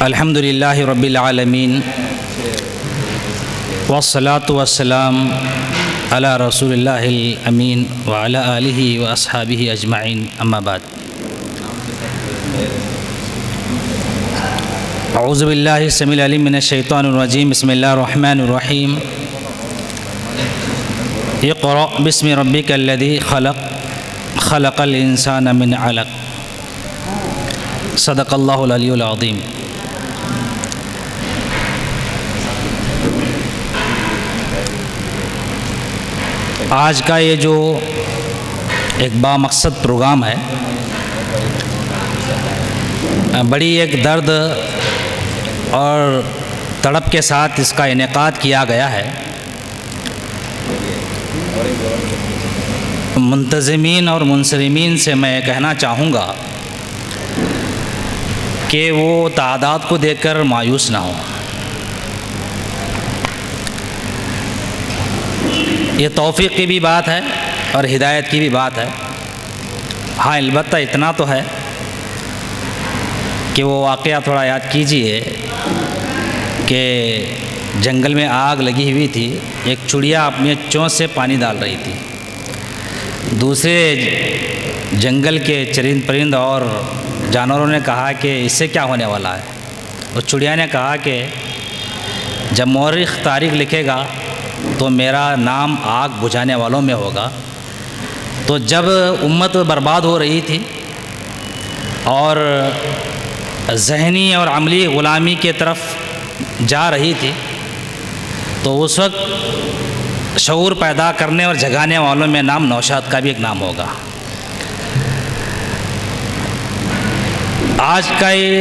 الحمد للہ رب العالمین والصلاة والسلام علی رسول اللہ الامین وعلی آلہ واصحابہ اجمعین اما بعد۔ اعوذ باللہ السمیع العلیم من الشیطان الرجیم، بسم اللہ الرحمن الرحیم۔ اقرأ بسم ربک الذی خلق خلق الانسان من علق، صدق اللہ العلی العظیم۔ آج کا یہ جو ایک بامقصد پروگرام ہے، بڑی ایک درد اور تڑپ کے ساتھ اس کا انعقاد کیا گیا ہے۔ منتظمین اور منصرمین سے میں کہنا چاہوں گا کہ وہ تعداد کو دیکھ کر مایوس نہ ہوں۔ یہ توفیق کی بھی بات ہے اور ہدایت کی بھی بات ہے۔ ہاں البتہ اتنا تو ہے کہ وہ واقعہ تھوڑا یاد کیجئے کہ جنگل میں آگ لگی ہوئی تھی، ایک چڑیا اپنی چونچ سے پانی ڈال رہی تھی، دوسرے جنگل کے چرند پرند اور جانوروں نے کہا کہ اس سے کیا ہونے والا ہے؟ اس چڑیا نے کہا کہ جب مورخ تاریخ لکھے گا تو میرا نام آگ بجھانے والوں میں ہوگا۔ تو جب امت برباد ہو رہی تھی اور ذہنی اور عملی غلامی کے طرف جا رہی تھی، تو اس وقت شعور پیدا کرنے اور جگانے والوں میں نام نوشاد کا بھی ایک نام ہوگا۔ آج کا یہ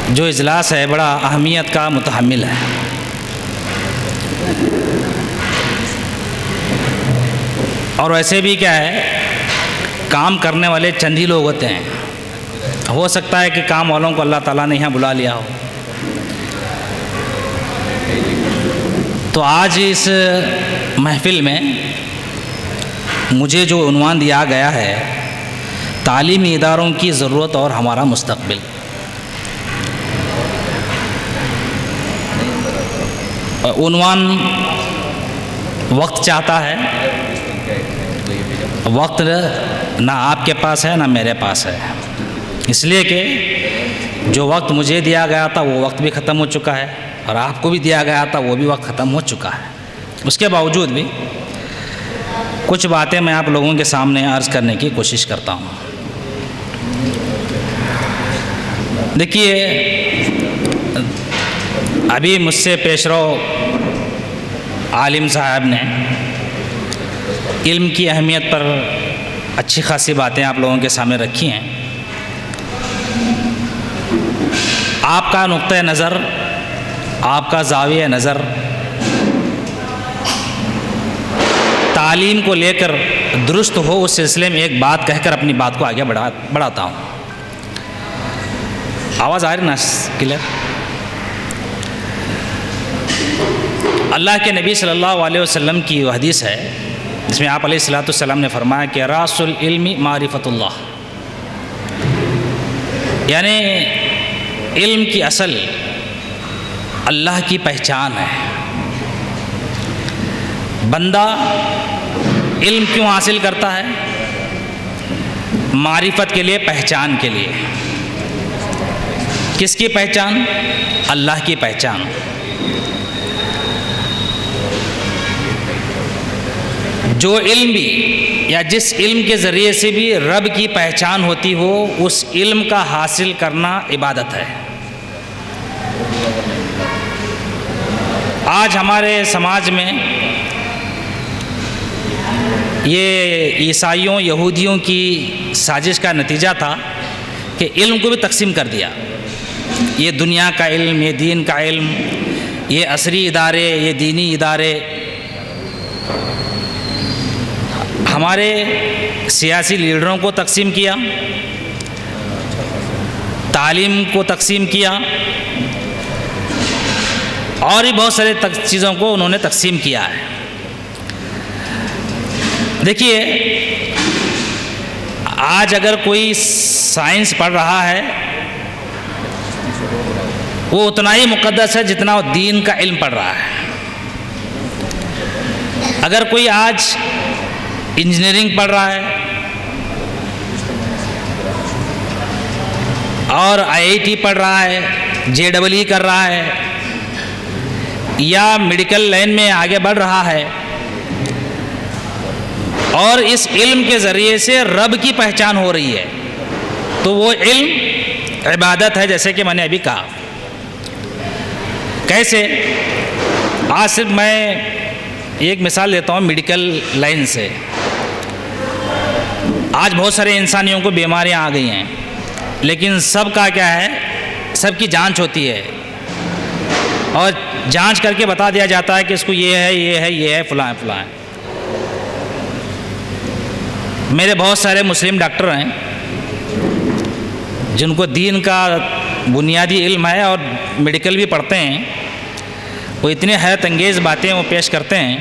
جو اجلاس ہے بڑا اہمیت کا متحمل ہے۔ اور ویسے بھی کیا ہے، کام کرنے والے چند ہی لوگ ہوتے ہیں۔ ہو سکتا ہے کہ کام والوں کو اللہ تعالیٰ نے یہاں بلا لیا ہو۔ تو آج اس محفل میں مجھے جو عنوان دیا گیا ہے، تعلیمی اداروں کی ضرورت اور ہمارا مستقبل۔ عنوان وقت چاہتا ہے، وقت نہ آپ کے پاس ہے نہ میرے پاس ہے، اس لیے کہ جو وقت مجھے دیا گیا تھا وہ وقت بھی ختم ہو چکا ہے، اور آپ کو بھی دیا گیا تھا وہ بھی وقت ختم ہو چکا ہے۔ اس کے باوجود بھی کچھ باتیں میں آپ لوگوں کے سامنے عرض کرنے کی کوشش کرتا ہوں۔ دیکھیے، ابھی مجھ سے پیشرو عالم صاحب نے علم کی اہمیت پر اچھی خاصی باتیں آپ لوگوں کے سامنے رکھی ہیں۔ آپ کا نقطۂ نظر، آپ کا زاویہ نظر تعلیم کو لے کر درست ہو، اس سلسلے میں ایک بات کہہ کر اپنی بات کو آگے بڑھاتا ہوں۔ آواز آ رہی نا کلیئر؟ اللہ کے نبی صلی اللہ علیہ وسلم کی وہ حدیث ہے جس میں آپ علیہ الصلوۃ والسلام نے فرمایا کہ راس العلم معرفت اللہ، یعنی علم کی اصل اللہ کی پہچان ہے۔ بندہ علم کیوں حاصل کرتا ہے؟ معرفت کے لیے، پہچان کے لیے۔ کس کی پہچان؟ اللہ کی پہچان۔ جو علم بھی یا جس علم کے ذریعے سے بھی رب کی پہچان ہوتی ہو، اس علم کا حاصل کرنا عبادت ہے۔ آج ہمارے سماج میں یہ عیسائیوں یہودیوں کی سازش کا نتیجہ تھا کہ علم کو بھی تقسیم کر دیا۔ یہ دنیا کا علم، یہ دین کا علم، یہ عصری ادارے، یہ دینی ادارے۔ ہمارے سیاسی لیڈروں کو تقسیم کیا، تعلیم کو تقسیم کیا، اور بھی بہت سارے چیزوں کو انہوں نے تقسیم کیا ہے۔ دیکھیے، آج اگر کوئی سائنس پڑھ رہا ہے وہ اتنا ہی مقدس ہے جتنا وہ دین کا علم پڑھ رہا ہے. اگر کوئی آج انجینئرنگ پڑھ رہا ہے اور IIT پڑھ رہا ہے, JEE کر رہا ہے, یا میڈیکل لائن میں آگے بڑھ رہا ہے, اور اس علم کے ذریعے سے رب کی پہچان ہو رہی ہے, تو وہ علم عبادت ہے, جیسے کہ میں نے ابھی کہا. کیسے؟ آج صرف میں ایک مثال دیتا ہوں میڈیکل لائن سے. آج بہت سارے انسانیوں کو بیماریاں آ گئی ہیں, لیکن سب کا کیا ہے, سب کی جانچ ہوتی ہے اور جانچ کر کے بتا دیا جاتا ہے کہ اس کو یہ ہے, یہ ہے, یہ ہے, فلاں فلاں ہے. میرے بہت سارے مسلم ڈاکٹر ہیں جن کو دین کا بنیادی علم ہے اور میڈیکل بھی پڑھتے ہیں. وہ اتنے حیرت انگیز باتیں وہ پیش کرتے ہیں.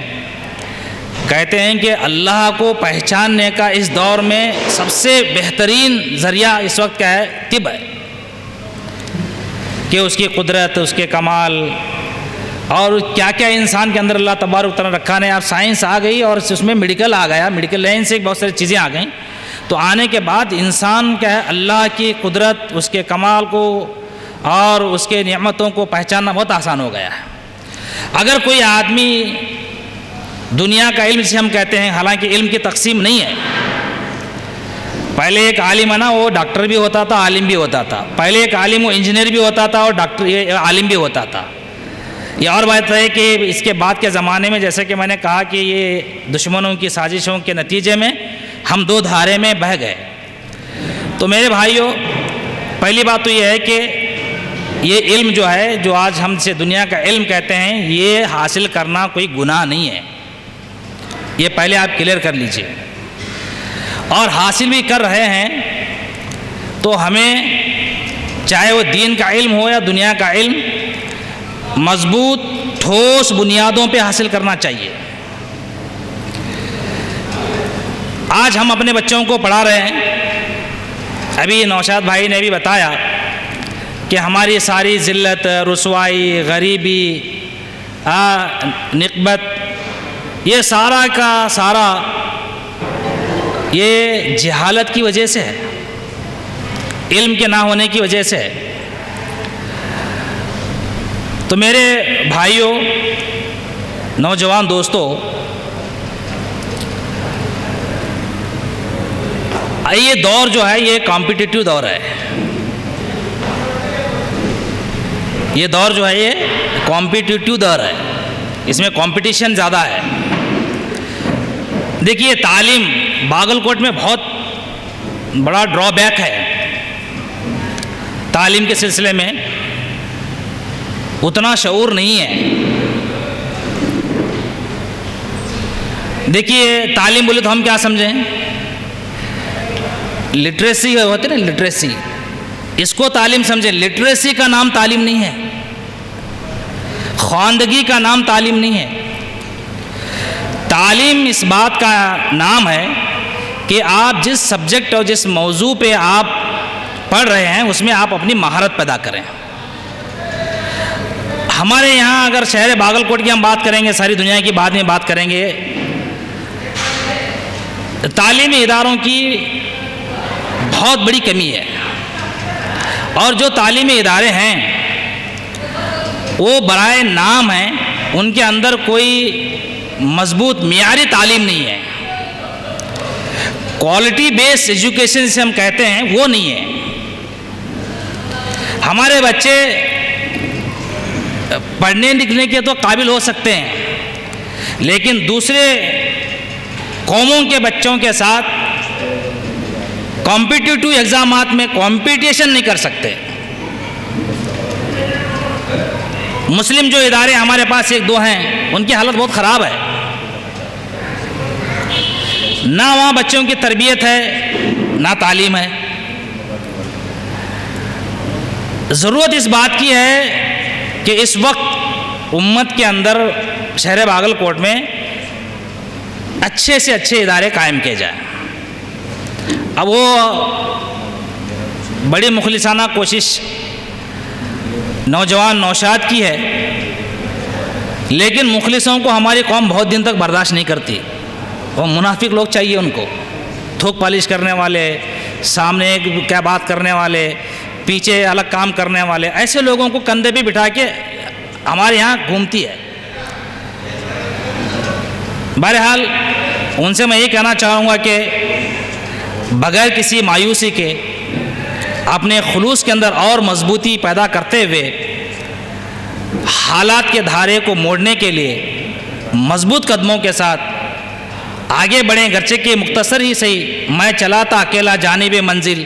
کہتے ہیں کہ اللہ کو پہچاننے کا اس دور میں سب سے بہترین ذریعہ اس وقت کیا ہے؟ طب ہے. کہ اس کی قدرت, اس کے کمال اور کیا کیا انسان کے اندر اللہ تبارک و تعالیٰ رکھا ہے. اب سائنس آ گئی اور اس میں میڈیکل آ گیا, میڈیکل لائن سے بہت ساری چیزیں آ گئیں. تو آنے کے بعد انسان کیا ہے, اللہ کی قدرت, اس کے کمال کو اور اس کے نعمتوں کو پہچاننا بہت آسان ہو گیا ہے. اگر کوئی آدمی دنیا کا علم جسے ہم کہتے ہیں, حالانکہ علم کی تقسیم نہیں ہے. پہلے ایک عالم ہے نا, وہ ڈاکٹر بھی ہوتا تھا, عالم بھی ہوتا تھا. پہلے ایک عالم وہ انجینئر بھی ہوتا تھا اور ڈاکٹر عالم بھی ہوتا تھا. یہ اور بات ہے کہ اس کے بعد کے زمانے میں, جیسے کہ میں نے کہا کہ یہ دشمنوں کی سازشوں کے نتیجے میں ہم دو دھارے میں بہہ گئے. تو میرے بھائیوں, پہلی بات تو یہ ہے کہ یہ علم جو ہے, جو آج ہم سے دنیا کا علم کہتے ہیں, یہ حاصل کرنا کوئی گناہ نہیں ہے. یہ پہلے آپ کلیئر کر لیجئے. اور حاصل بھی کر رہے ہیں تو ہمیں چاہے وہ دین کا علم ہو یا دنیا کا علم, مضبوط ٹھوس بنیادوں پہ حاصل کرنا چاہیے. آج ہم اپنے بچوں کو پڑھا رہے ہیں. ابھی نوشاد بھائی نے بھی بتایا کہ ہماری ساری ذلت, رسوائی, غریبی, نقبت, یہ سارا کا سارا یہ جہالت کی وجہ سے ہے, علم کے نہ ہونے کی وجہ سے ہے. تو میرے بھائیوں, نوجوان دوستو, یہ دور جو ہے یہ کمپٹیٹیو دور ہے. یہ دور جو ہے یہ کمپٹیٹیو دور ہے, اس میں کمپٹیشن زیادہ ہے. دیکھیے, تعلیم باگل کوٹ میں بہت بڑا ڈرا بیک ہے. تعلیم کے سلسلے میں اتنا شعور نہیں ہے. دیکھیے, تعلیم بولے تو ہم کیا سمجھیں, لٹریسی ہوتی ہے نا, لٹریسی, اس کو تعلیم سمجھیں. لٹریسی کا نام تعلیم نہیں ہے, خواندگی کا نام تعلیم نہیں ہے. تعلیم اس بات کا نام ہے کہ آپ جس سبجیکٹ اور جس موضوع پہ آپ پڑھ رہے ہیں اس میں آپ اپنی مہارت پیدا کریں. ہمارے یہاں اگر شہر باگل کوٹ کی ہم بات کریں گے, ساری دنیا کی بعد میں بات کریں گے, تعلیمی اداروں کی بہت بڑی کمی ہے. اور جو تعلیمی ادارے ہیں وہ برائے نام ہیں, ان کے اندر کوئی مضبوط معیاری تعلیم نہیں ہے. کوالٹی بیس ایجوکیشن جسے ہم کہتے ہیں وہ نہیں ہے. ہمارے بچے پڑھنے لکھنے کے تو قابل ہو سکتے ہیں, لیکن دوسرے قوموں کے بچوں کے ساتھ کمپٹیٹیو ایگزامات میں کمپٹیشن نہیں کر سکتے. مسلم جو ادارے ہمارے پاس ایک دو ہیں, ان کی حالت بہت خراب ہے. نہ وہاں بچوں کی تربیت ہے, نہ تعلیم ہے. ضرورت اس بات کی ہے کہ اس وقت امت کے اندر شہر باگل کوٹ میں اچھے سے اچھے ادارے قائم کیے جائیں. اب وہ بڑی مخلصانہ کوشش نوجوان نوشاد کی ہے، لیکن مخلصوں کو ہماری قوم بہت دن تک برداشت نہیں کرتی. وہ منافق لوگ چاہیے ان کو، تھوک پالش کرنے والے، سامنے کیا بات کرنے والے، پیچھے الگ کام کرنے والے، ایسے لوگوں کو کندھے پہ بٹھا کے ہمارے یہاں گھومتی ہے. بہرحال ان سے میں یہ کہنا چاہوں گا کہ بغیر کسی مایوسی کے اپنے خلوص کے اندر اور مضبوطی پیدا کرتے ہوئے حالات کے دھارے کو موڑنے کے لیے مضبوط قدموں کے ساتھ آگے بڑھیں. گرچہ کہ مختصر ہی صحیح، میں چلا تھا اکیلا جانب منزل،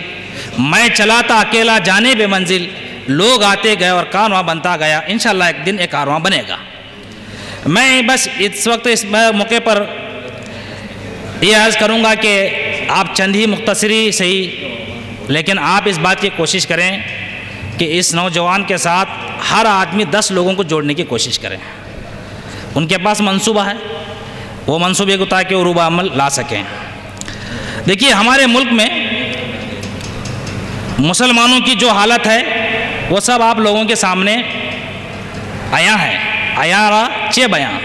میں چلا تھا اکیلا جانب منزل، لوگ آتے گئے اور کارواں بنتا گیا، انشاءاللہ ایک دن ایک کارواں بنے گا. میں بس اس وقت اس موقع پر یہ عرض کروں گا کہ آپ چند ہی مختصری صحیح، لیکن آپ اس بات کی کوشش کریں کہ اس نوجوان کے ساتھ ہر آدمی 10 لوگوں کو جوڑنے کی کوشش کریں. ان کے پاس منصوبہ ہے، وہ منصوبے کو تاکہ عروبہ عمل لا سکیں. دیکھیے ہمارے ملک میں مسلمانوں کی جو حالت ہے وہ سب آپ لوگوں کے سامنے عیاں ہے، عیاں را چے بیان،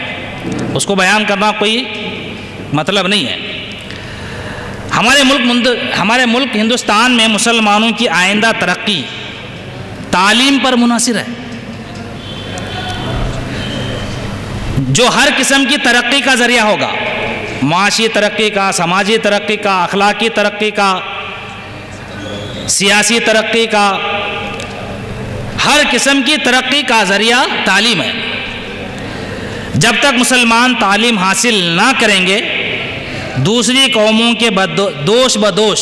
اس کو بیان کرنا کوئی مطلب نہیں ہے. ہمارے ملک ہندوستان میں مسلمانوں کی آئندہ ترقی تعلیم پر منحصر ہے. جو ہر قسم کی ترقی کا ذریعہ ہوگا، معاشی ترقی کا، سماجی ترقی کا، اخلاقی ترقی کا، سیاسی ترقی کا، ہر قسم کی ترقی کا ذریعہ تعلیم ہے. جب تک مسلمان تعلیم حاصل نہ کریں گے، دوسری قوموں کے دوش بدوش،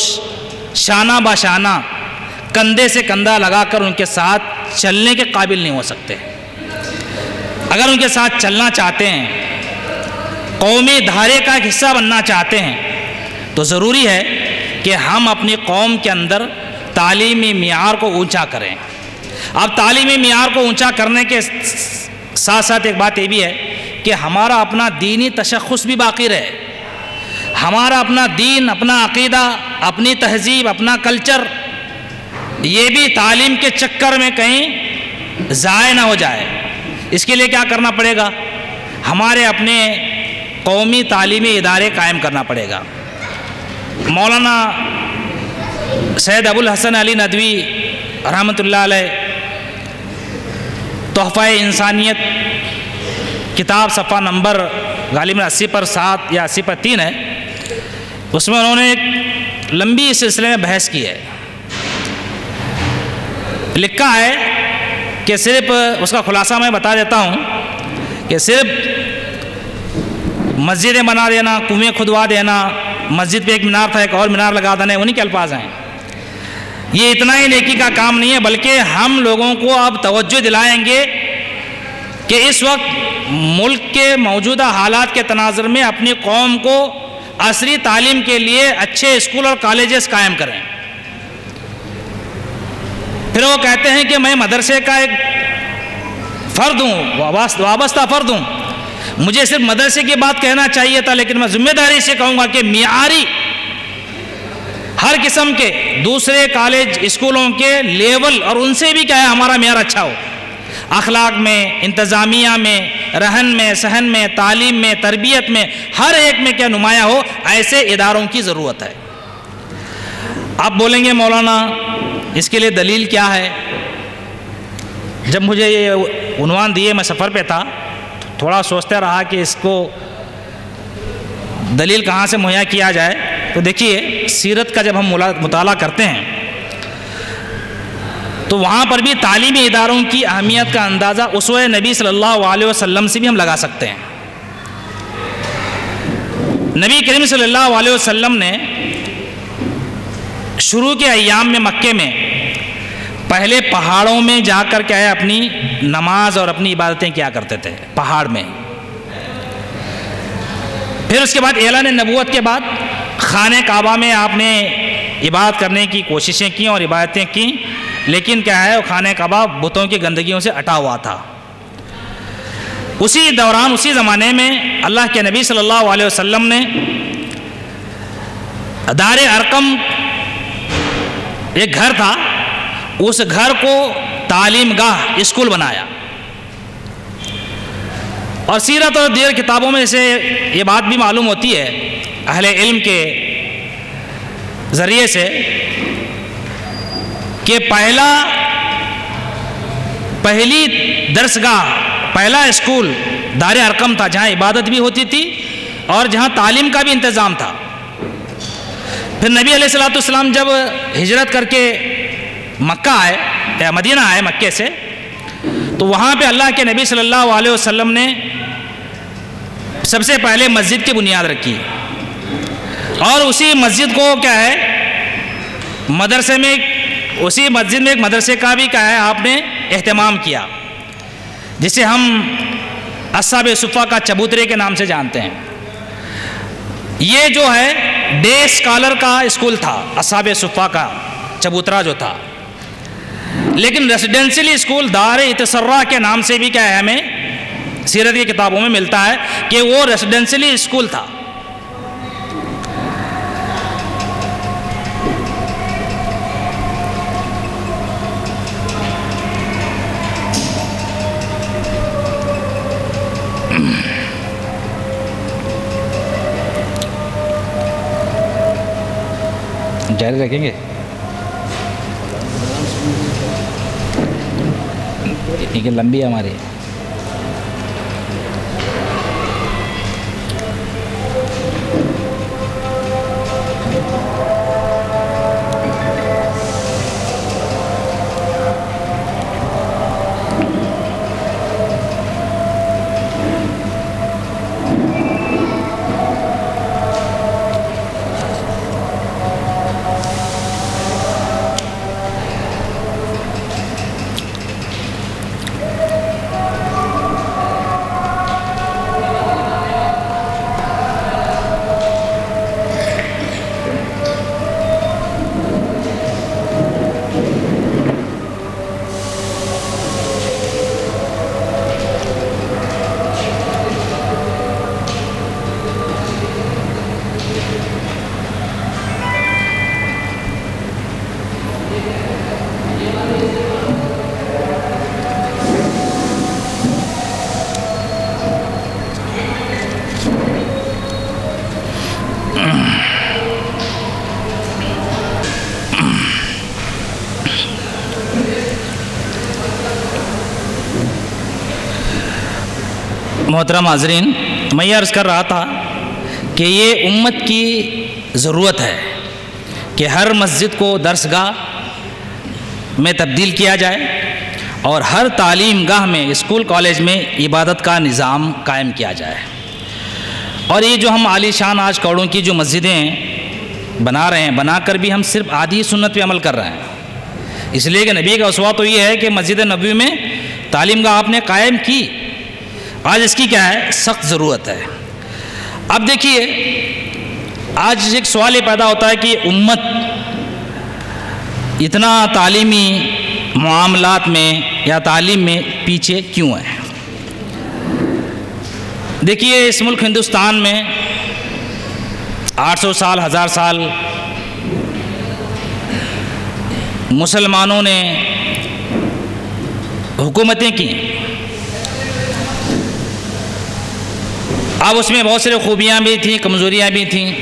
شانہ بشانہ، کندھے سے کندھا لگا کر ان کے ساتھ چلنے کے قابل نہیں ہو سکتے. اگر ان کے ساتھ چلنا چاہتے ہیں، قومی دھارے کا ایک حصہ بننا چاہتے ہیں، تو ضروری ہے کہ ہم اپنی قوم کے اندر تعلیمی معیار کو اونچا کریں. اب تعلیمی معیار کو اونچا کرنے کے ساتھ ساتھ ایک بات یہ بھی ہے کہ ہمارا اپنا دینی تشخص بھی باقی رہے. ہمارا اپنا دین، اپنا عقیدہ، اپنی تہذیب، اپنا کلچر، یہ بھی تعلیم کے چکر میں کہیں ضائع نہ ہو جائے. اس کے لیے کیا کرنا پڑے گا؟ ہمارے اپنے قومی تعلیمی ادارے قائم کرنا پڑے گا. مولانا سید ابو الحسن علی ندوی رحمۃ اللہ علیہ تحفہ انسانیت کتاب صفحہ نمبر غالباً 80 پر 7 یا 80 پر 3 ہے، اس میں انہوں نے ایک لمبی اس سلسلے میں بحث کی ہے. لکھا ہے کہ صرف اس کا خلاصہ میں بتا دیتا ہوں کہ صرف مسجدیں بنا دینا، کنویں کھدوا دینا، مسجد پہ ایک مینار تھا ایک اور مینار لگا دینا، انہی کے الفاظ ہیں. یہ اتنا ہی نیکی کا کام نہیں ہے، بلکہ ہم لوگوں کو اب توجہ دلائیں گے کہ اس وقت ملک کے موجودہ حالات کے تناظر میں اپنی قوم کو عصری تعلیم کے لیے اچھے اسکول اور کالجز قائم کریں. پھر وہ کہتے ہیں کہ میں مدرسے کا ایک فرد ہوں، وابستہ فرد ہوں، مجھے صرف مدرسے کی بات کہنا چاہیے تھا، لیکن میں ذمہ داری سے کہوں گا کہ معیاری ہر قسم کے دوسرے کالج اسکولوں کے لیول اور ان سے بھی کیا ہے ہمارا معیار اچھا ہو. اخلاق میں، انتظامیہ میں، رہن میں، سہن میں، تعلیم میں، تربیت میں، ہر ایک میں کیا نمایاں ہو، ایسے اداروں کی ضرورت ہے. آپ بولیں گے مولانا اس کے لیے دلیل کیا ہے؟ جب مجھے یہ عنوان دیے میں سفر پہ تھا، تھوڑا سوچتا رہا کہ اس کو دلیل کہاں سے مہیا کیا جائے. تو دیکھیے سیرت کا جب ہم مطالعہ کرتے ہیں تو وہاں پر بھی تعلیمی اداروں کی اہمیت کا اندازہ اسوہ نبی صلی اللہ علیہ وسلم سے بھی ہم لگا سکتے ہیں. نبی کریم صلی اللہ علیہ وسلم نے شروع کے ایام میں مکے میں پہلے پہاڑوں میں جا کر کیا ہے اپنی نماز اور اپنی عبادتیں کیا کرتے تھے پہاڑ میں. پھر اس کے بعد اعلان نبوت کے بعد خانہ کعبہ میں آپ نے عبادت کرنے کی کوششیں کی اور عبادتیں کی، لیکن کیا ہے وہ خانہ کعبہ بتوں کی گندگیوں سے اٹا ہوا تھا. اسی دوران اسی زمانے میں اللہ کے نبی صلی اللہ علیہ وسلم نے دار ارقم ایک گھر تھا، اس گھر کو تعلیم گاہ اسکول بنایا. اور سیرت اور دیگر کتابوں میں سے یہ بات بھی معلوم ہوتی ہے اہل علم کے ذریعے سے کہ پہلی درسگاہ، پہلا اسکول دار ارقم تھا، جہاں عبادت بھی ہوتی تھی اور جہاں تعلیم کا بھی انتظام تھا. پھر نبی علیہ الصلوۃ والسلام جب ہجرت کر کے مکہ آئے یا مدینہ آئے مکے سے، تو وہاں پہ اللہ کے نبی صلی اللہ علیہ وسلم نے سب سے پہلے مسجد کی بنیاد رکھی، اور اسی مسجد کو کیا ہے مدرسے میں، اسی مسجد میں ایک مدرسے کا بھی کیا ہے آپ نے اہتمام کیا، جسے ہم اصحاب صفہ کا چبوترے کے نام سے جانتے ہیں. یہ جو ہے ڈے اسکالر کا اسکول تھا، اصحاب صفہ کا چبوترا جو تھا. لیکن ریسیڈنشلی اسکول دار اتسرہ کے نام سے بھی کیا ہے ہمیں سیرت کی کتابوں میں ملتا ہے کہ وہ ریسیڈنشلی اسکول تھا. جاری رکھیں گے، یہ لمبی ہے ہماری. محترم حاضرین، میں یہ عرض کر رہا تھا کہ یہ امت کی ضرورت ہے کہ ہر مسجد کو درسگاہ میں تبدیل کیا جائے اور ہر تعلیم گاہ میں، اسکول کالج میں عبادت کا نظام قائم کیا جائے. اور یہ جو ہم عالی شان آج کوڑوں کی جو مسجدیں بنا رہے ہیں، بنا کر بھی ہم صرف آدھی سنت پہ عمل کر رہے ہیں، اس لیے کہ نبی کا اسوہ تو یہ ہے کہ مسجد نبوی میں تعلیم گاہ آپ نے قائم کی. آج اس کی کیا ہے سخت ضرورت ہے. اب دیکھیے، آج ایک سوال یہ پیدا ہوتا ہے کہ امت اتنا تعلیمی معاملات میں یا تعلیم میں پیچھے کیوں ہے. دیکھیے، اس ملک ہندوستان میں 800 سال 1000 سال مسلمانوں نے حکومتیں کی. اب اس میں بہت سارے خوبیاں بھی تھیں، کمزوریاں بھی تھیں،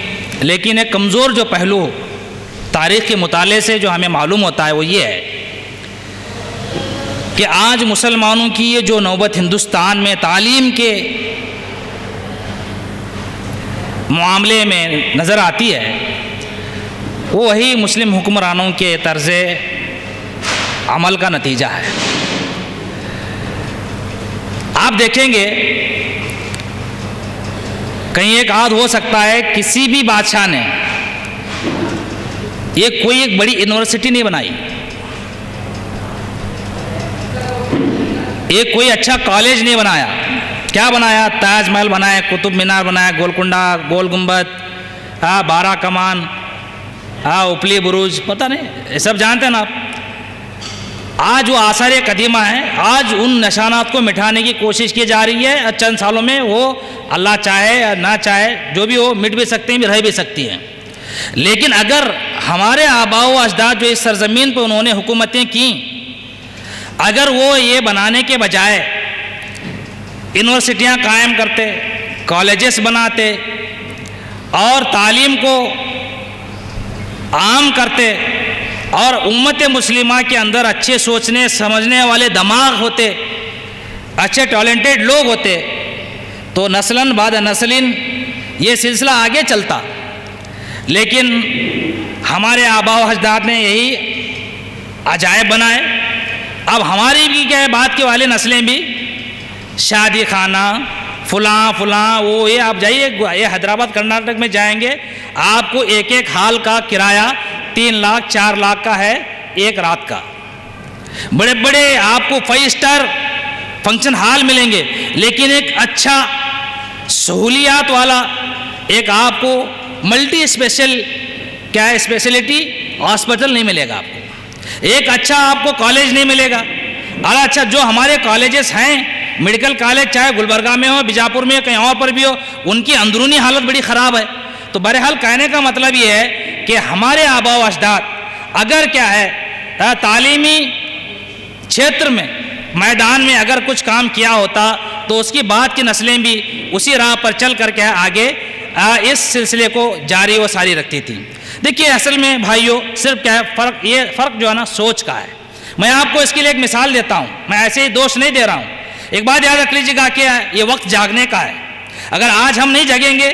لیکن ایک کمزور جو پہلو تاریخ کے مطالعے سے جو ہمیں معلوم ہوتا ہے وہ یہ ہے کہ آج مسلمانوں کی یہ جو نوبت ہندوستان میں تعلیم کے معاملے میں نظر آتی ہے، وہ وہی مسلم حکمرانوں کے طرز عمل کا نتیجہ ہے. آپ دیکھیں گے کہیں ایک آدھ ہو سکتا ہے کسی بھی بادشاہ نے کوئی ایک بڑی یونیورسٹی نہیں بنائی، کوئی اچھا کالج نہیں بنایا. کیا بنایا؟ تاج محل بنایا، قطب مینار بنایا، گولکنڈہ، گول گنبد، 12 کمان، اوپلی بروج، پتہ نہیں، یہ سب جانتے ہیں نا آپ. آج وہ آثار قدیمہ ہیں، آج ان نشانات کو مٹھانے کی کوشش کی جا رہی ہے. چند سالوں میں وہ اللہ چاہے یا نہ چاہے جو بھی ہو مٹ بھی سکتے ہیں، بھی رہ بھی سکتی ہیں. لیکن اگر ہمارے آباء و اجداد جو اس سرزمین پہ انہوں نے حکومتیں کیں، اگر وہ یہ بنانے کے بجائے یونیورسٹیاں قائم کرتے، کالجز بناتے اور تعلیم کو عام کرتے اور امت مسلمہ کے اندر اچھے سوچنے سمجھنے والے دماغ ہوتے، اچھے ٹیلنٹڈ لوگ ہوتے، تو نسلاً بعد نسلیں یہ سلسلہ آگے چلتا. لیکن ہمارے آباء و اجداد نے یہی عجائب بنائے. اب ہماری بھی کیا ہے، بعد کے والے نسلیں بھی شادی خانہ فلاں فلاں وہ یہ. آپ جائیے یہ حیدرآباد کرناٹک میں جائیں گے، آپ کو ایک ایک ہال کا کرایہ 3 لاکھ 4 لاکھ کا ہے ایک رات کا. بڑے بڑے آپ کو 5 اسٹار فنکشن ہال ملیں گے، لیکن ایک اچھا سہولیات والا ایک آپ کو ملٹی اسپیشل کیا ہے اسپیشلٹی ہاسپٹل نہیں ملے گا آپ کو. ایک اچھا آپ کو کالج نہیں ملے گا. اور اچھا جو ہمارے کالجز ہیں، میڈیکل کالج چاہے گلبرگہ میں ہو، بیجاپور میں ہو، کہیں اور پر بھی ہو، ان کی اندرونی حالت بڑی خراب ہے. تو بہرحال کہنے کا مطلب یہ ہے کہ ہمارے آباء و اجداد اگر کیا ہے تعلیمی چھیتر میں میدان میں اگر کچھ کام کیا ہوتا تو اس کی بعد کی نسلیں بھی اسی راہ پر چل کر کے آگے اس سلسلے کو جاری و ساری رکھتی تھی. دیکھیے اصل میں بھائیوں صرف کیا ہے یہ فرق جو ہے نا سوچ کا ہے. میں آپ کو اس کے لیے ایک مثال دیتا ہوں، میں ایسے ہی دوش نہیں دے رہا ہوں. ایک بات یاد رکھ لیجیے گا کہ یہ وقت جاگنے کا ہے. اگر آج ہم نہیں جگیں گے،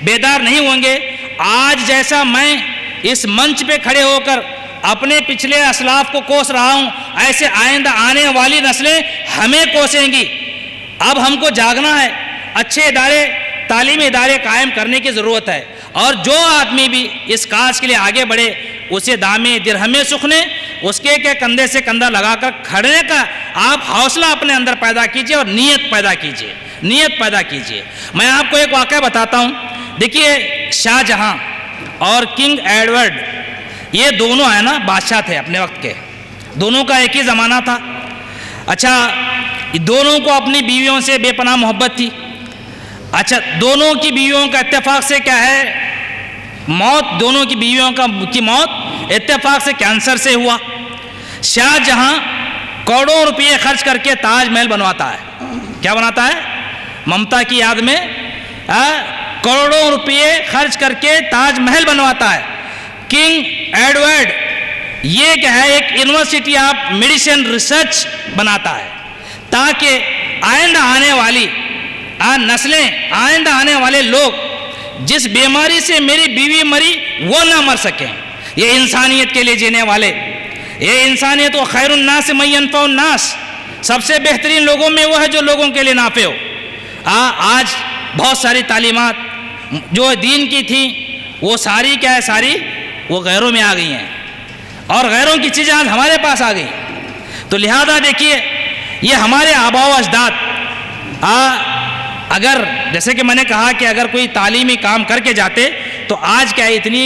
بیدار نہیں ہوں گے، آج جیسا میں اس منچ پہ کھڑے ہو کر اپنے پچھلے اسلاف کو کوس رہا ہوں، ایسے آئندہ آنے والی نسلیں ہمیں کوسیں گی. اب ہم کو جاگنا ہے، اچھے ادارے تعلیمی ادارے قائم کرنے کی ضرورت ہے. اور جو آدمی بھی اس کاج کے لیے آگے بڑھے اسے دامے درہمے سکھنے، اس کے کندھے سے کندھا لگا کر کھڑنے کا آپ حوصلہ اپنے اندر پیدا کیجئے اور نیت پیدا کیجئے، نیت پیدا کیجئے. میں آپ کو ایک واقعہ بتاتا ہوں. دیکھیے شاہ جہاں اور کنگ ایڈورڈ یہ دونوں ہیں نا بادشاہ تھے اپنے وقت کے، دونوں کا ایک ہی زمانہ تھا. اچھا دونوں کو اپنی بیویوں سے بے پناہ محبت تھی. اچھا دونوں کی بیویوں کا اتفاق سے کیا ہے موت، دونوں کی بیویوں کی موت اتفاق سے کینسر سے ہوا. شاہ جہاں کروڑوں روپئے خرچ کر کے تاج محل بنواتا ہے. کیا بناتا ہے؟ ممتا کی یاد میں کروڑوں روپئے خرچ کر کے تاج محل بنواتا ہے. کنگ ایڈورڈ یہ کیا ہے ایک یونیورسٹی آف میڈیسن ریسرچ بناتا ہے تاکہ آئندہ آنے والی نسلیں، آئندہ آنے والے لوگ جس بیماری سے میری بیوی مری وہ نہ مر سکیں. یہ انسانیت کے لیے جینے والے، یہ انسانیت و خیر الناس من ینفع الناس، سب سے بہترین لوگوں میں وہ ہے جو لوگوں کے لیے نافع ہو. آج بہت ساری تعلیمات جو دین کی تھیں وہ ساری کیا ہے ساری وہ غیروں میں آ گئی ہیں، اور غیروں کی چیزیں آج ہمارے پاس آ گئی. تو لہذا دیکھیے یہ ہمارے آباء و اجداد اگر جیسے کہ میں نے کہا کہ اگر کوئی تعلیمی کام کر کے جاتے تو آج کیا ہے اتنی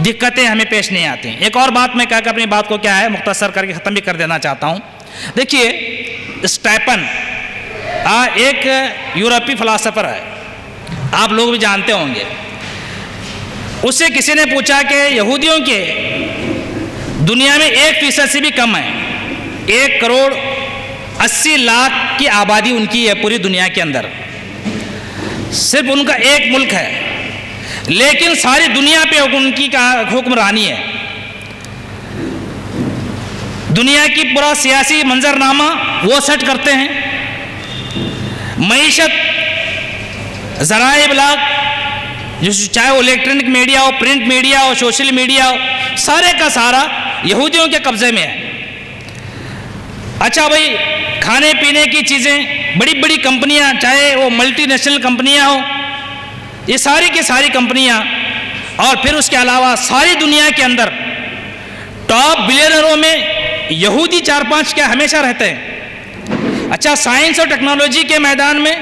دقتیں ہمیں پیش نہیں آتی. ایک اور بات میں کہا کہ اپنی بات کو کیا ہے مختصر کر کے ختم بھی کر دینا چاہتا ہوں. دیکھیے اسٹیپن ایک یورپی فلاسفر ہے، آپ لوگ بھی جانتے ہوں گے. اس سے کسی نے پوچھا کہ یہودیوں کے دنیا میں 1% سے بھی کم ہے، 1 کروڑ 80 لاکھ کی آبادی ان کی ہے پوری دنیا کے اندر، صرف ان کا ایک ملک ہے، لیکن ساری دنیا پہ ان کی حکمرانی ہے. دنیا کی پورا سیاسی منظرنامہ وہ سیٹ کرتے ہیں. معیشت، ذرائع ابلاغ چاہے وہ الیکٹرانک میڈیا ہو، پرنٹ میڈیا ہو، سوشل میڈیا ہو، سارے کا سارا یہودیوں کے قبضے میں ہے. اچھا بھائی کھانے پینے کی چیزیں، بڑی بڑی کمپنیاں چاہے وہ ملٹی نیشنل کمپنیاں ہوں، یہ ساری کی ساری کمپنیاں، اور پھر اس کے علاوہ ساری دنیا کے اندر ٹاپ بلینئروں میں یہودی 4-5 کیا ہمیشہ رہتے ہیں. اچھا سائنس اور ٹیکنالوجی کے میدان میں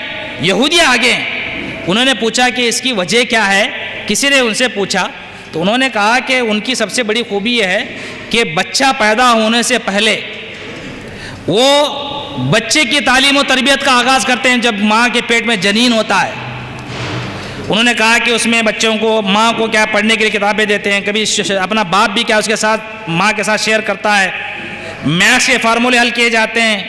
یہودی آگے ہیں. انہوں نے پوچھا کہ اس کی وجہ کیا ہے، کسی نے ان سے پوچھا تو انہوں نے کہا کہ ان کی سب سے بڑی خوبی یہ ہے کہ بچہ پیدا ہونے سے پہلے وہ بچے کی تعلیم و تربیت کا آغاز کرتے ہیں. جب ماں کے پیٹ میں جنین ہوتا ہے انہوں نے کہا کہ اس میں بچوں کو ماں کو کیا پڑھنے کے لیے کتابیں دیتے ہیں، کبھی اپنا باپ بھی کیا اس کے ساتھ ماں کے ساتھ شیئر کرتا ہے، میتھس کے فارمولے حل کیے جاتے ہیں،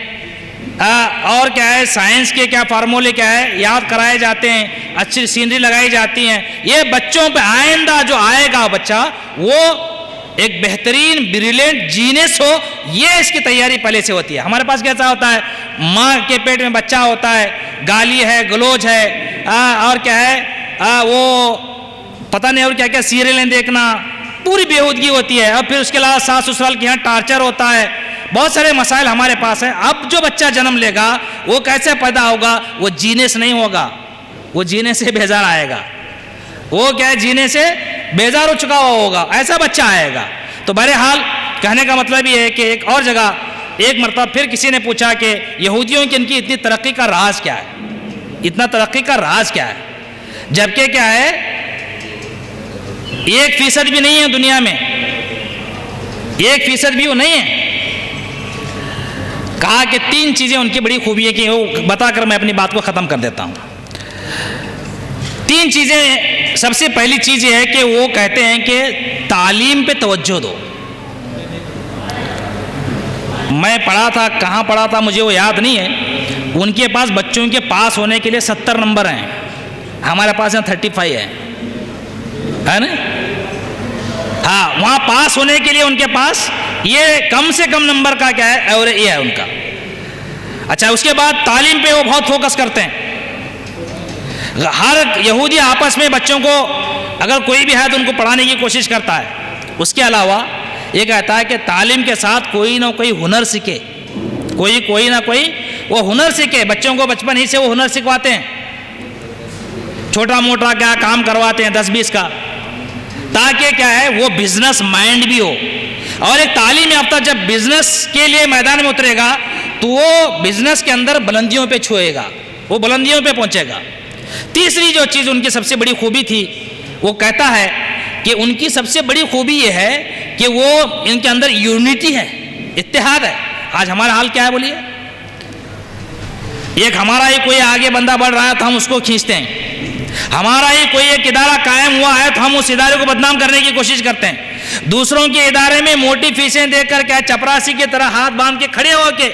اور کیا ہے سائنس کے کیا فارمولے کیا ہے یاد کرائے جاتے ہیں، اچھی سینری لگائی جاتی ہیں. یہ بچوں پہ آئندہ جو آئے گا بچہ وہ ایک بہترین بریلینٹ جینس ہو، یہ اس کی تیاری پہلے سے ہوتی ہے. ہمارے پاس کیسا ہوتا ہے، ماں کے پیٹ میں بچہ ہوتا ہے، گالی ہے، گلوچ ہے، اور کیا ہے وہ پتہ نہیں اور کیا کیا سیریلیں دیکھنا، پوری بےہودگی ہوتی ہے. اور پھر اس کے علاوہ ساس سسرال کے یہاں ٹارچر ہوتا ہے، بہت سارے مسائل ہمارے پاس ہیں. اب جو بچہ جنم لے گا وہ کیسے پیدا ہوگا، وہ جینے سے نہیں ہوگا، وہ جینے سے بیزار آئے گا، وہ کیا ہے جینے سے بیزار ہو چکا ہوا ہوگا، ایسا بچہ آئے گا. تو بہرحال کہنے کا مطلب یہ ہے کہ ایک اور جگہ ایک مرتبہ پھر کسی نے پوچھا کہ یہودیوں کی ان کی اتنی ترقی کا راز کیا ہے، اتنا ترقی کا راز کیا ہے، جبکہ کیا ہے 1% بھی نہیں ہے دنیا میں، 1% بھی وہ نہیں ہے. کہا کہ 3 چیزیں ان کی بڑی خوبی ہے کہ وہ بتا کر میں اپنی بات کو ختم کر دیتا ہوں. 3 چیزیں، سب سے پہلی چیز یہ ہے کہ وہ کہتے ہیں کہ تعلیم پہ توجہ دو. میں پڑھا تھا، کہاں پڑھا تھا مجھے وہ یاد نہیں ہے، ان کے پاس بچوں کے پاس ہونے کے لیے 70 نمبر ہیں، ہمارے پاس یہاں 35 ہے نا. ہاں وہاں پاس ہونے کے لیے ان کے پاس یہ کم سے کم نمبر کا کیا ہے اور یہ ہے ان کا. اچھا اس کے بعد تعلیم پہ وہ بہت فوکس کرتے ہیں. ہر یہودی آپس میں بچوں کو اگر کوئی بھی ہے تو ان کو پڑھانے کی کوشش کرتا ہے. اس کے علاوہ یہ کہتا ہے کہ تعلیم کے ساتھ کوئی نہ کوئی ہنر سیکھے، کوئی نہ کوئی وہ ہنر سیکھے. بچوں کو بچپن ہی سے وہ ہنر سکھواتے ہیں، چھوٹا موٹا کیا کام کرواتے ہیں 10-20 کا، تاکہ کیا ہے وہ بزنس مائنڈ بھی ہو. اور ایک تعلیم یافتہ جب بزنس کے لیے میدان میں اترے گا تو وہ بزنس کے اندر بلندیوں پہ چھوئے گا، وہ بلندیوں پہ پہنچے گا. تیسری جو چیز ان کی سب سے بڑی خوبی تھی، وہ کہتا ہے کہ ان کی سب سے بڑی خوبی یہ ہے کہ وہ ان کے اندر یونٹی ہے، اتحاد ہے. آج ہمارا حال کیا ہے بولیے، ایک ہمارا ہی کوئی آگے بندہ بڑھ رہا ہے تو ہم اس کو کھینچتے ہیں، ہمارا ہی کوئی ایک ادارہ قائم ہوا ہے تو ہم اس ادارے کو بدنام کرنے کی کوشش کرتے ہیں. دوسروں کے ادارے میں موٹی فیسیں دے کر کیا چپراسی کی طرح ہاتھ باندھ کے کھڑے ہو کے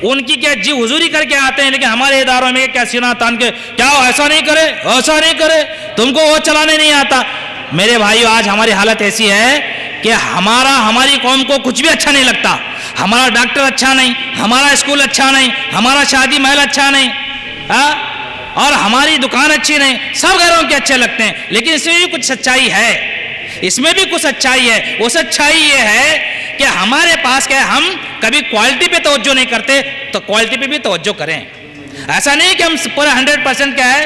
ان کی کیا جی حضوری کر کے آتے ہیں، لیکن ہمارے اداروں میں کیا سینہ تان کے کیا ایسا نہیں کرے، ایسا نہیں کرے، تم کو وہ چلانے نہیں آتا. میرے بھائیو آج ہماری حالت ایسی ہے کہ ہماری قوم کو کچھ بھی اچھا نہیں لگتا. ہمارا ڈاکٹر اچھا نہیں، ہمارا اسکول اچھا نہیں، ہمارا شادی محل اچھا نہیں، اور ہماری دکان اچھی نہیں. سب غیروں کے اچھے لگتے ہیں، لیکن اس میں بھی کچھ سچائی ہے، اس میں بھی کچھ سچائی ہے. وہ سچائی یہ ہے کہ ہمارے پاس کیا ہے، ہم کبھی کوالٹی پہ توجہ نہیں کرتے تو کوالٹی پہ بھی توجہ کریں. ایسا نہیں کہ ہم پورا 100% کیا ہے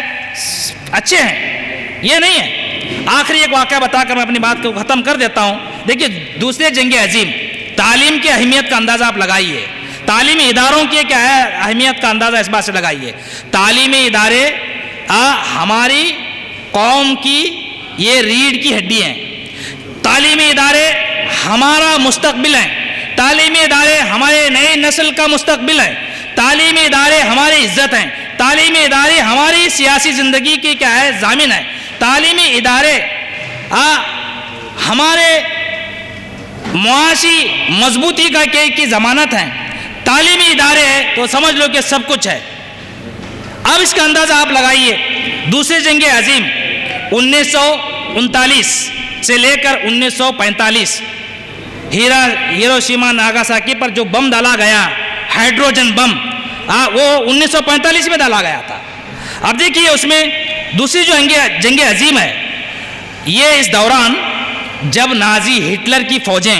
اچھے ہیں، یہ نہیں ہے. آخری ایک واقعہ بتا کر میں اپنی بات کو ختم کر دیتا ہوں. دیکھیے دوسرے جنگ عظیم، تعلیم کی اہمیت کا اندازہ آپ لگائیے، تعلیمی اداروں کی کیا ہے اہمیت کا اندازہ اس بات سے لگائیے. تعلیمی ادارے ہماری قوم کی یہ ریڑھ کی ہڈی ہیں. تعلیمی ادارے ہمارا مستقبل ہیں، تعلیمی ادارے ہمارے نئی نسل کا مستقبل ہے، تعلیمی ادارے ہماری عزت ہیں، تعلیمی ادارے ہماری سیاسی زندگی کی کیا ہے ضامن ہے. تعلیمی ادارے ہمارے معاشی مضبوطی کی ضمانت ہیں. تعلیمی ادارے ہیں تو سمجھ لو کہ سب کچھ ہے. اب اس کا اندازہ آپ لگائیے، دوسری جنگ عظیم 1939 سے لے کر 1945 ہیروشیما ناگاساکی پر جو بم ڈالا گیا، ہائیڈروجن بم، وہ 1945 میں ڈالا گیا تھا. اب دیکھیے اس میں دوسری جو جنگ عظیم ہے، یہ اس دوران جب نازی ہٹلر کی فوجیں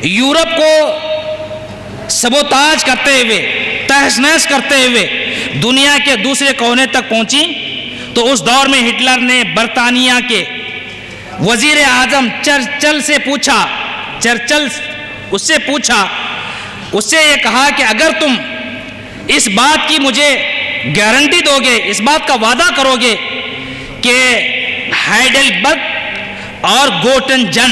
یورپ کو سبوتاج کرتے ہوئے، تہس نہس کرتے ہوئے دنیا کے دوسرے کونے تک پہنچی، تو اس دور میں ہٹلر نے برطانیہ کے وزیر اعظم چرچل سے پوچھا، اس سے یہ کہا کہ اگر تم اس بات کی مجھے گارنٹی دو گے، اس بات کا وعدہ کرو گے کہ ہائیڈلبرگ اور گوٹنجن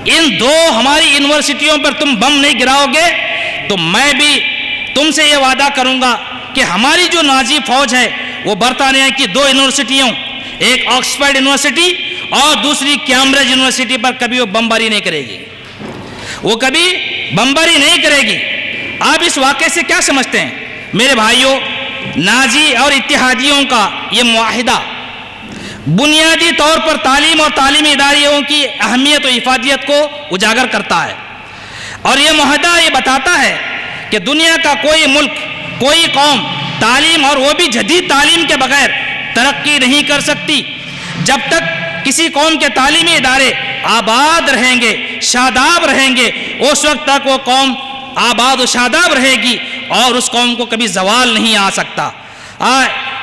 ان دو ہماری یونیورسٹیوں پر تم بم نہیں گراؤ گے، تو میں بھی تم سے یہ وعدہ کروں گا کہ ہماری جو نازی فوج ہے وہ برطانیہ کی 2 یونیورسٹیوں ایک آکسفورڈ یونیورسٹی اور دوسری کیمبرج یونیورسٹی پر کبھی وہ بمباری نہیں کرے گی، وہ کبھی بمباری نہیں کرے گی۔ آپ اس واقعے سے کیا سمجھتے ہیں میرے بھائیوں؟ نازی اور اتحادیوں کا یہ معاہدہ بنیادی طور پر تعلیم اور تعلیمی اداروں کی اہمیت و افادیت کو اجاگر کرتا ہے، اور یہ معاہدہ یہ بتاتا ہے کہ دنیا کا کوئی ملک، کوئی قوم تعلیم اور وہ بھی جدید تعلیم کے بغیر ترقی نہیں کر سکتی۔ جب تک کسی قوم کے تعلیمی ادارے آباد رہیں گے، شاداب رہیں گے، اس وقت تک وہ قوم آباد و شاداب رہے گی اور اس قوم کو کبھی زوال نہیں آ سکتا۔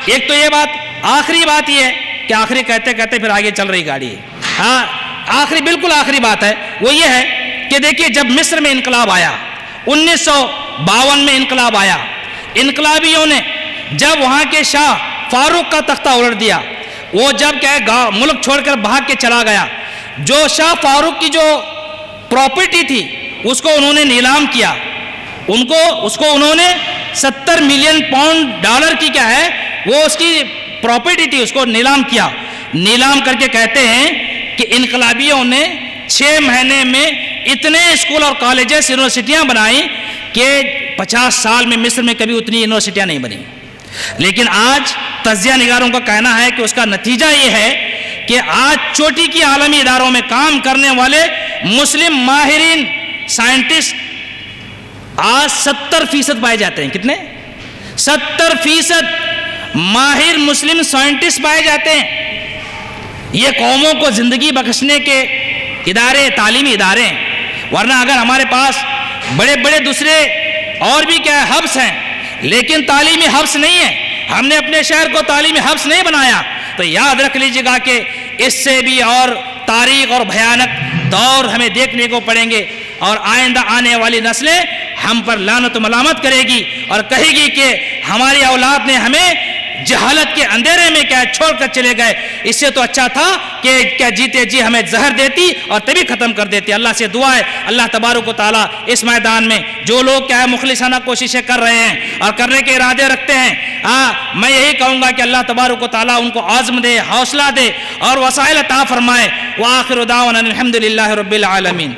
ایک تو یہ بات، آخری بات یہ ہے کہ آخری کہتے کہتے پھر آگے چل رہی گاڑی ہے، آخری بالکل آخری بات ہے وہ یہ ہے کہ دیکھیے جب مصر میں انقلاب آیا، 1952 میں انقلاب آیا، انقلابیوں نے جب وہاں کے شاہ فاروق کا تختہ الٹ دیا، وہ جب کیا ملک چھوڑ کر بھاگ کے چلا گیا، جو شاہ فاروق کی جو پراپرٹی تھی اس کو انہوں نے نیلام کیا، اس کو انہوں نے 70 ملین پاؤنڈ ڈالر کی کیا ہے وہ اس کی پراپرٹی تھی، اس کو نیلام کیا۔ نیلام کر کے کہتے ہیں کہ انقلابیوں نے 6 مہینے میں اتنے اسکول اور کالجز یونیورسٹیاں بنائی کہ 50 سال میں مصر میں کبھی اتنی یونیورسٹیاں نہیں بنی۔ لیکن آج تجزیہ نگاروں کا کہنا ہے کہ اس کا نتیجہ یہ ہے کہ آج چوٹی کی عالمی اداروں میں کام کرنے والے مسلم ماہرین سائنٹسٹ آج 70% پائے جاتے ہیں۔ کتنے؟ 70% ماہر مسلم سائنٹسٹ پائے جاتے ہیں۔ یہ قوموں کو زندگی بخشنے کے ادارے، تعلیمی ادارے ہیں، ورنہ اگر ہمارے پاس بڑے بڑے دوسرے اور بھی کیا ہبس ہیں لیکن تعلیمی حبس نہیں ہے، ہم نے اپنے شہر کو تعلیمی حبس نہیں بنایا، تو یاد رکھ لیجیے گا کہ اس سے بھی اور تاریخ اور بھیانک دور ہمیں دیکھنے کو پڑیں گے، اور آئندہ آنے والی نسلیں ہم پر لعنت و ملامت کرے گی اور کہے گی کہ ہماری اولاد نے ہمیں جہالت کے اندھیرے میں کیا چھوڑ کر چلے گئے، اس سے تو اچھا تھا کہ کیا جیتے جی ہمیں زہر دیتی اور تبھی ختم کر دیتی۔ اللہ سے دعا ہے اللہ تبارک و تعالیٰ اس میدان میں جو لوگ کیا ہے مخلصانہ کوششیں کر رہے ہیں اور کرنے کے ارادے رکھتے ہیں، میں یہی کہوں گا کہ اللہ تبارک و تعالیٰ ان کو عزم دے، حوصلہ دے اور وسائل عطا فرمائے۔ وآخر دعوانا الحمد للہ رب العالمین۔